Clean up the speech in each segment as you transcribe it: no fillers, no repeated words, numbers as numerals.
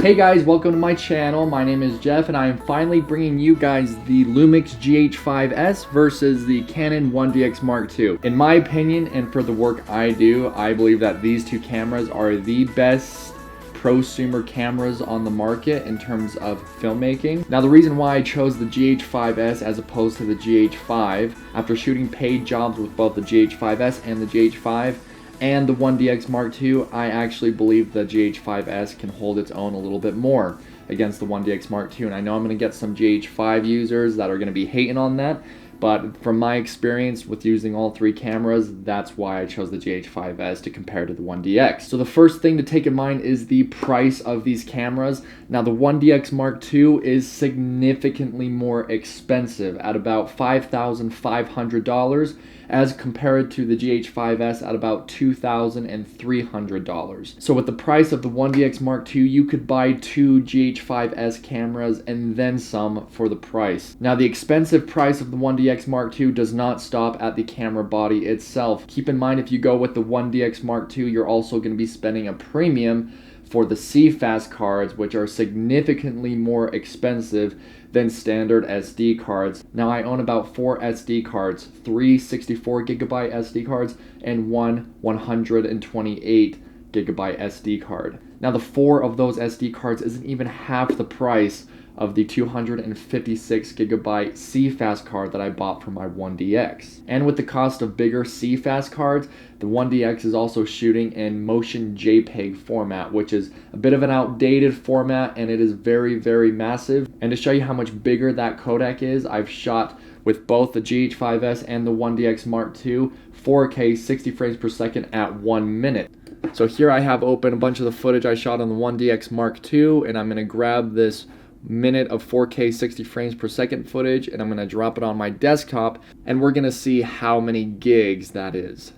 Hey guys, welcome to my channel. My name is Jeff and I am finally bringing you guys the LUMIX GH5S versus the Canon 1DX Mark II. In my opinion, and for the work I do, I believe that these two cameras are the best prosumer cameras on the market in terms of filmmaking. Now the reason why I chose the GH5S as opposed to the GH5, after shooting paid jobs with both the GH5S and the GH5, and the 1DX Mark II, I actually believe the GH5S can hold its own a little bit more against the 1DX Mark II. And I know I'm going to get some GH5 users that are going to be hating on that, but from my experience with using all three cameras, that's why I chose the GH5S to compare to the 1DX. So the first thing to take in mind is the price of these cameras. Now the 1DX Mark II is significantly more expensive at about $5,500 as compared to the GH5S at about $2,300. So with the price of the 1DX Mark II, you could buy two GH5S cameras and then some for the price. Now the expensive price of the 1DX Mark II does not stop at the camera body itself. Keep in mind, if you go with the 1DX Mark II, you're also going to be spending a premium for the CFast cards, which are significantly more expensive than standard SD cards. Now I own about 4 SD cards, 3 64GB SD cards and one 128GB SD card. Now the 4 of those SD cards isn't even half the price of the 256GB CFast card that I bought for my 1DX. And with the cost of bigger CFast cards, the 1DX is also shooting in motion JPEG format, which is a bit of an outdated format, and it is very, very massive. And to show you how much bigger that codec is, I've shot with both the GH5S and the 1DX Mark II 4K 60 frames per second at 1 minute. So here I have open a bunch of the footage I shot on the 1DX Mark II, and I'm going to grab this minute of 4K 60 frames per second footage and I'm going to drop it on my desktop, and we're going to see how many gigs that is.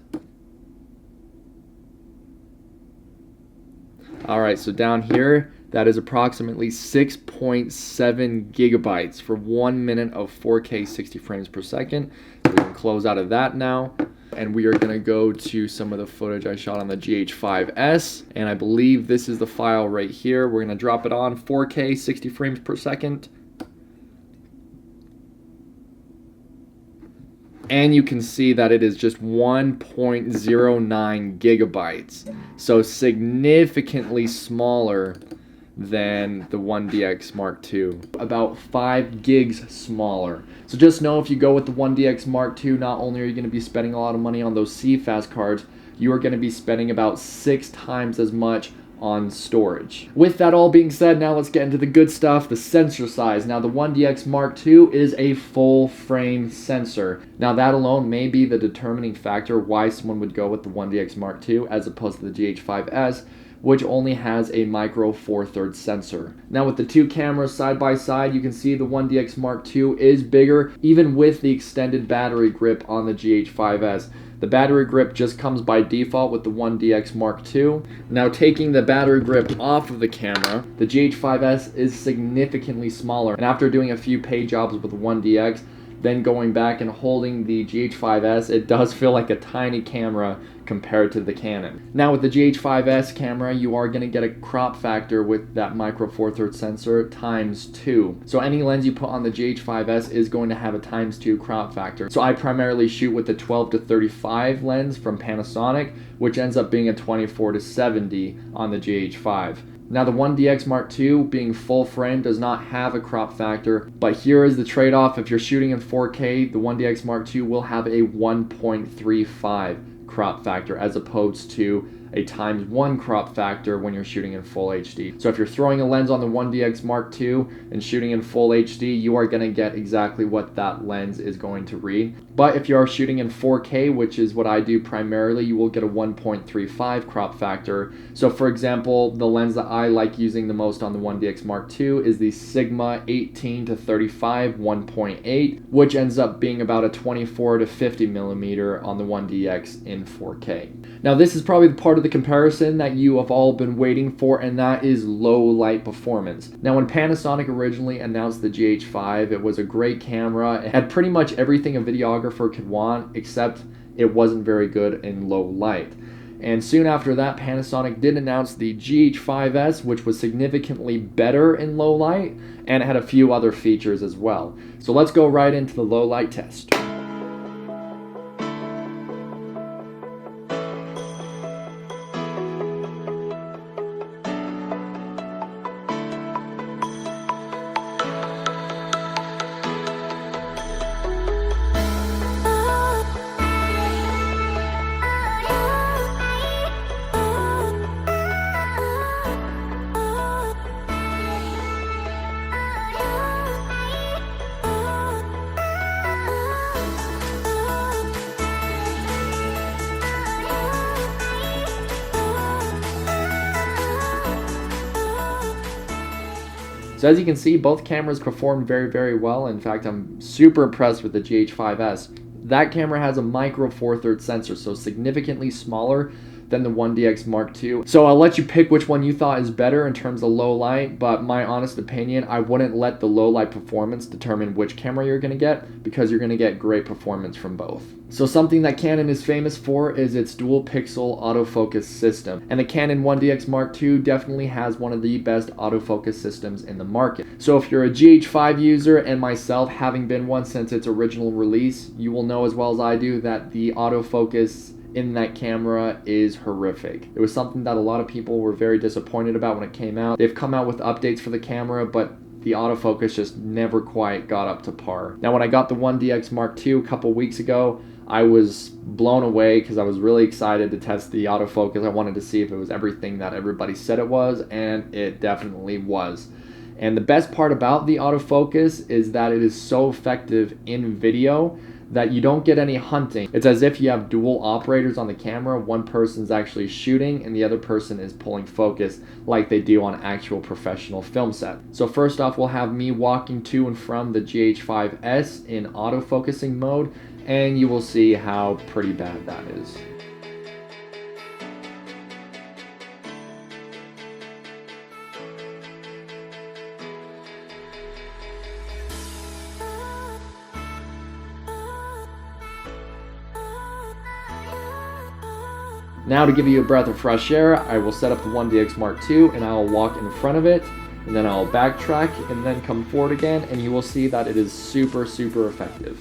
Alright, so down here, that is approximately 6.7 gigabytes for 1 minute of 4K 60 frames per second. So we can close out of that now. And we are going to go to some of the footage I shot on the GH5S. And I believe this is the file right here. We're going to drop it on 4K 60 frames per second. And you can see that it is just 1.09 gigabytes. So significantly smaller than the 1DX Mark II, about 5 gigs smaller. So just know, if you go with the 1DX Mark II, not only are you going to be spending a lot of money on those CFast cards, you are going to be spending about 6 times as much on storage. With that all being said, now let's get into the good stuff, the sensor size. Now the 1DX Mark II is a full frame sensor. Now that alone may be the determining factor why someone would go with the 1DX Mark II as opposed to the GH5S, which only has a micro 4/3 sensor. Now with the two cameras side by side, you can see the 1DX Mark II is bigger, even with the extended battery grip on the GH5S. The battery grip just comes by default with the 1DX Mark II. Now taking the battery grip off of the camera, the GH5S is significantly smaller. And after doing a few paid jobs with the 1DX, then going back and holding the GH5S, it does feel like a tiny camera compared to the Canon. Now with the GH5S camera, you are going to get a crop factor with that micro 4/3 sensor ×2. So any lens you put on the GH5S is going to have a ×2 crop factor. So I primarily shoot with the 12-35 lens from Panasonic, which ends up being a 24-70 on the GH5. Now the 1DX Mark II, being full frame, does not have a crop factor, but here is the trade-off. If you're shooting in 4K, the 1DX Mark II will have a 1.35 crop factor as opposed to a ×1 crop factor when you're shooting in full HD. So if you're throwing a lens on the 1DX Mark II and shooting in full HD, you are going to get exactly what that lens is going to read. But if you are shooting in 4K, which is what I do primarily, you will get a 1.35 crop factor. So for example, the lens that I like using the most on the 1DX Mark II is the Sigma 18-35 1.8, which ends up being about a 24-50 millimeter on the 1DX in 4K. Now this is probably the part of the comparison that you have all been waiting for, and that is low light performance. Now when Panasonic originally announced the GH5, it was a great camera. It had pretty much everything a videographer could want, except it wasn't very good in low light. And soon after that, Panasonic did announce the GH5S, which was significantly better in low light, and it had a few other features as well. So let's go right into the low light test. So as you can see, both cameras performed very, very well. In fact, I'm super impressed with the GH5S. That camera has a micro 4/3 sensor, so significantly smaller than the 1DX Mark II. So I'll let you pick which one you thought is better in terms of low light, but my honest opinion, I wouldn't let the low light performance determine which camera you're gonna get, because you're gonna get great performance from both. So something that Canon is famous for is its dual pixel autofocus system. And the Canon 1DX Mark II definitely has one of the best autofocus systems in the market. So if you're a GH5 user, and myself having been one since its original release, you will know as well as I do that the autofocus in that camera is horrific. It was something that a lot of people were very disappointed about when it came out. They've come out with updates for the camera, but the autofocus just never quite got up to par. Now when I got the 1DX Mark II a couple weeks ago, I was blown away because I was really excited to test the autofocus. I wanted to see if it was everything that everybody said it was, and it definitely was. And the best part about the autofocus is that it is so effective in video that you don't get any hunting. It's as if you have dual operators on the camera. One person's actually shooting and the other person is pulling focus like they do on actual professional film set. So first off, we'll have me walking to and from the GH5S in autofocusing mode, and you will see how pretty bad that is. Now to give you a breath of fresh air, I will set up the 1DX Mark II and I will walk in front of it, and then I'll backtrack and then come forward again, and you will see that it is super, super effective.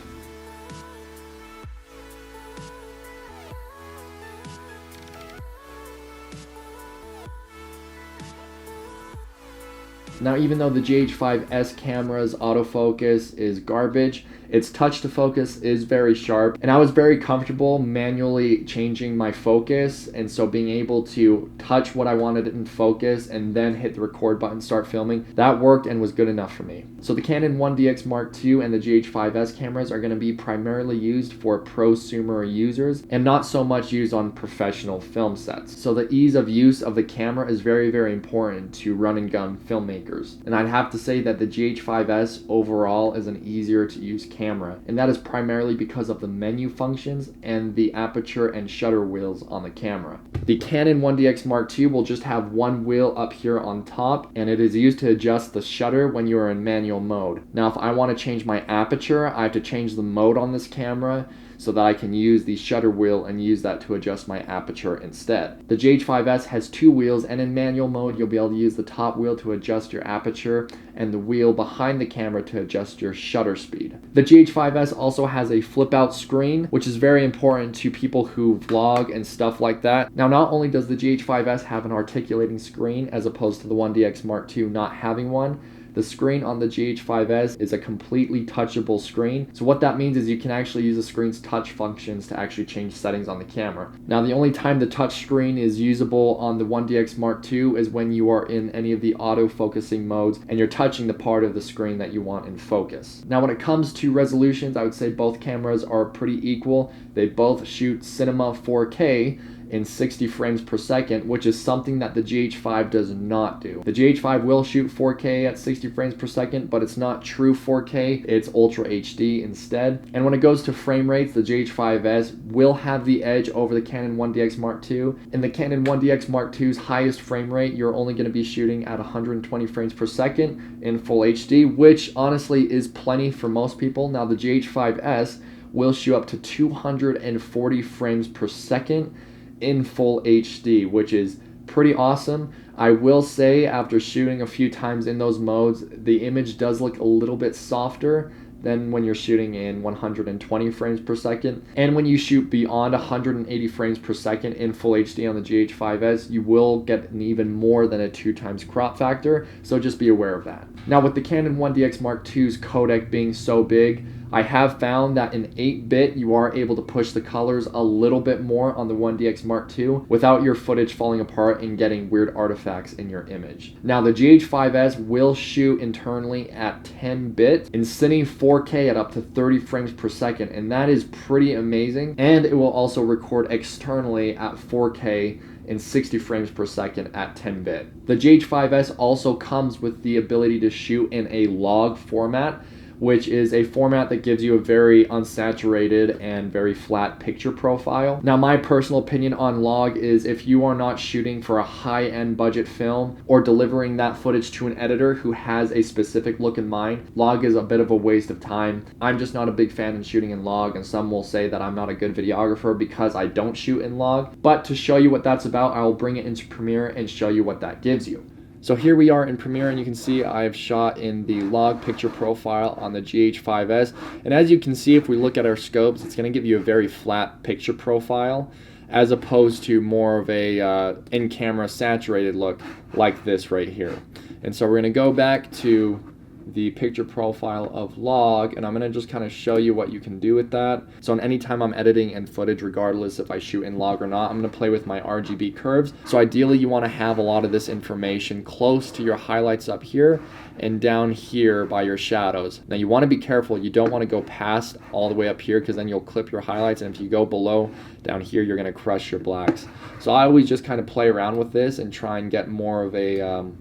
Now even though the GH5S camera's autofocus is garbage, its touch to focus is very sharp, and I was very comfortable manually changing my focus, and so being able to touch what I wanted in focus and then hit the record button, start filming, that worked and was good enough for me. So the Canon 1DX Mark II and the GH5S cameras are going to be primarily used for prosumer users and not so much used on professional film sets. So the ease of use of the camera is very, very important to run and gun filmmakers. And I'd have to say that the GH5S overall is an easier to use camera, and that is primarily because of the menu functions and the aperture and shutter wheels on the camera. The Canon 1DX Mark II will just have one wheel up here on top, and it is used to adjust the shutter when you are in manual mode. Now if I want to change my aperture, I have to change the mode on this camera so that I can use the shutter wheel and use that to adjust my aperture instead. The GH5S has two wheels, and in manual mode you'll be able to use the top wheel to adjust your aperture and the wheel behind the camera to adjust your shutter speed. The GH5S also has a flip out screen, which is very important to people who vlog and stuff like that. Now not only does the GH5S have an articulating screen as opposed to the 1DX Mark II not having one, the screen on the GH5S is a completely touchable screen. So what that means is you can actually use the screen's touch functions to actually change settings on the camera. Now the only time the touch screen is usable on the 1DX Mark II is when you are in any of the auto-focusing modes and you're touching the part of the screen that you want in focus. Now when it comes to resolutions, I would say both cameras are pretty equal. They both shoot cinema 4K in 60 frames per second, which is something that the GH5 does not do. The GH5 will shoot 4K at 60 frames per second, but it's not true 4K, it's Ultra HD instead. And when it goes to frame rates, the GH5S will have the edge over the Canon 1DX Mark II. In the Canon 1DX Mark II's highest frame rate, you're only going to be shooting at 120 frames per second in full HD, which honestly is plenty for most people. Now the GH5S will shoot up to 240 frames per second in full HD, which is pretty awesome. I will say, after shooting a few times in those modes, the image does look a little bit softer than when you're shooting in 120 frames per second. And when you shoot beyond 180 frames per second in full HD on the GH5S, you will get an even more than a 2x crop factor, so just be aware of that. Now, with the Canon 1DX Mark II's codec being so big, I have found that in 8-bit you are able to push the colors a little bit more on the 1DX Mark II without your footage falling apart and getting weird artifacts in your image. Now, the GH5S will shoot internally at 10-bit in Cine 4K at up to 30 frames per second, and that is pretty amazing. And it will also record externally at 4K in 60 frames per second at 10-bit. The GH5S also comes with the ability to shoot in a log format, which is a format that gives you a very unsaturated and very flat picture profile. Now, my personal opinion on log is, if you are not shooting for a high-end budget film or delivering that footage to an editor who has a specific look in mind, log is a bit of a waste of time. I'm just not a big fan in shooting in log, and some will say that I'm not a good videographer because I don't shoot in log. But to show you what that's about, I will bring it into Premiere and show you what that gives you. So here we are in Premiere, and you can see I've shot in the log picture profile on the GH5S. And as you can see, if we look at our scopes, it's going to give you a very flat picture profile, as opposed to more of a in-camera saturated look like this right here. And so we're going to go back to the picture profile of log, and I'm going to just kind of show you what you can do with that. So anytime I'm editing in footage, regardless if I shoot in log or not, I'm going to play with my RGB curves. So ideally you want to have a lot of this information close to your highlights up here and down here by your shadows. Now, you want to be careful. You don't want to go past all the way up here, because then you'll clip your highlights, and if you go below down here, you're going to crush your blacks. So I always just kind of play around with this and try and get more of a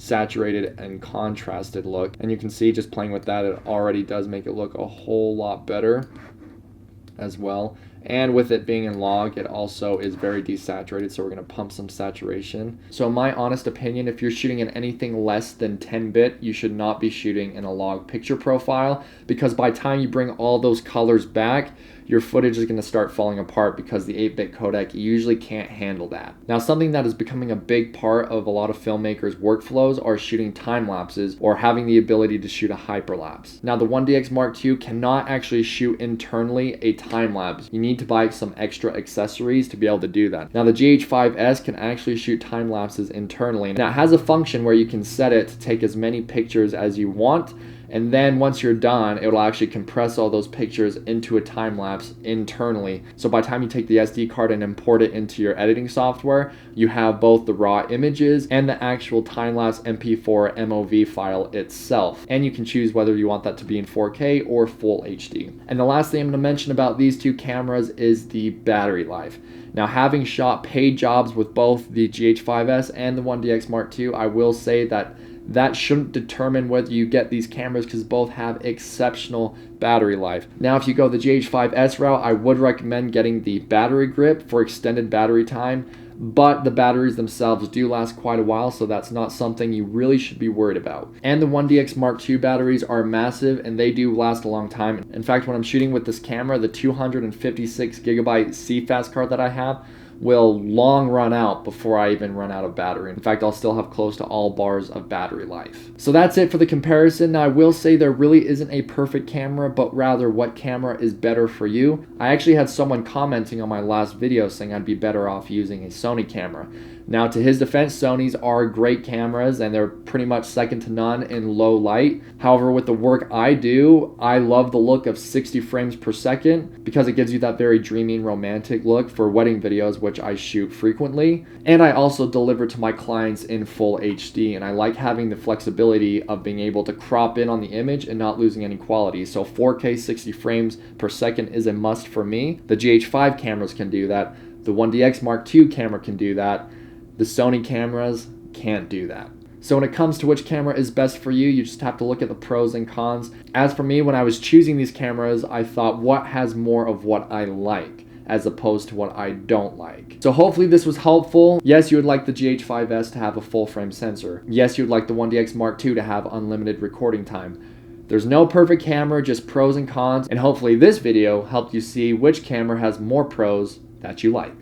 saturated and contrasted look. And you can see, just playing with that, it already does make it look a whole lot better as well. And with it being in log, it also is very desaturated, so we're going to pump some saturation. So in my honest opinion, if you're shooting in anything less than 10-bit, you should not be shooting in a log picture profile, because by the time you bring all those colors back, your footage is going to start falling apart, because the 8-bit codec usually can't handle that. Now, something that is becoming a big part of a lot of filmmakers' workflows are shooting time lapses, or having the ability to shoot a hyperlapse. Now, the 1DX Mark II cannot actually shoot internally a time lapse. You need to buy some extra accessories to be able to do that. Now, the GH5S can actually shoot time lapses internally. Now, it has a function where you can set it to take as many pictures as you want, and then once you're done, it will actually compress all those pictures into a time lapse internally. So by the time you take the SD card and import it into your editing software, you have both the raw images and the actual time lapse MP4 MOV file itself. And you can choose whether you want that to be in 4K or full HD. And the last thing I'm going to mention about these two cameras is the battery life. Now, having shot paid jobs with both the GH5S and the 1DX Mark II, I will say that shouldn't determine whether you get these cameras, because both have exceptional battery life. Now, if you go the GH5S route, I would recommend getting the battery grip for extended battery time, but the batteries themselves do last quite a while, so that's not something you really should be worried about. And the 1DX Mark II batteries are massive, and they do last a long time. In fact, when I'm shooting with this camera, the 256 gigabyte CFast card that I have will long run out before I even run out of battery. In fact, I'll still have close to all bars of battery life. So that's it for the comparison. Now, I will say there really isn't a perfect camera, but rather what camera is better for you. I actually had someone commenting on my last video saying I'd be better off using a Sony camera. Now, to his defense, Sonys are great cameras, and they're pretty much second to none in low light. However, with the work I do, I love the look of 60 frames per second, because it gives you that very dreamy and romantic look for wedding videos, which I shoot frequently. And I also deliver to my clients in full HD, and I like having the flexibility of being able to crop in on the image and not losing any quality. So 4K 60 frames per second is a must for me. The GH5 cameras can do that. The 1DX Mark II camera can do that. The Sony cameras can't do that. So when it comes to which camera is best for you, you just have to look at the pros and cons. As for me, when I was choosing these cameras, I thought, what has more of what I like, as opposed to what I don't like. So hopefully this was helpful. Yes, you would like the GH5S to have a full frame sensor. Yes, you would like the 1DX Mark II to have unlimited recording time. There's no perfect camera, just pros and cons, and hopefully this video helped you see which camera has more pros that you like.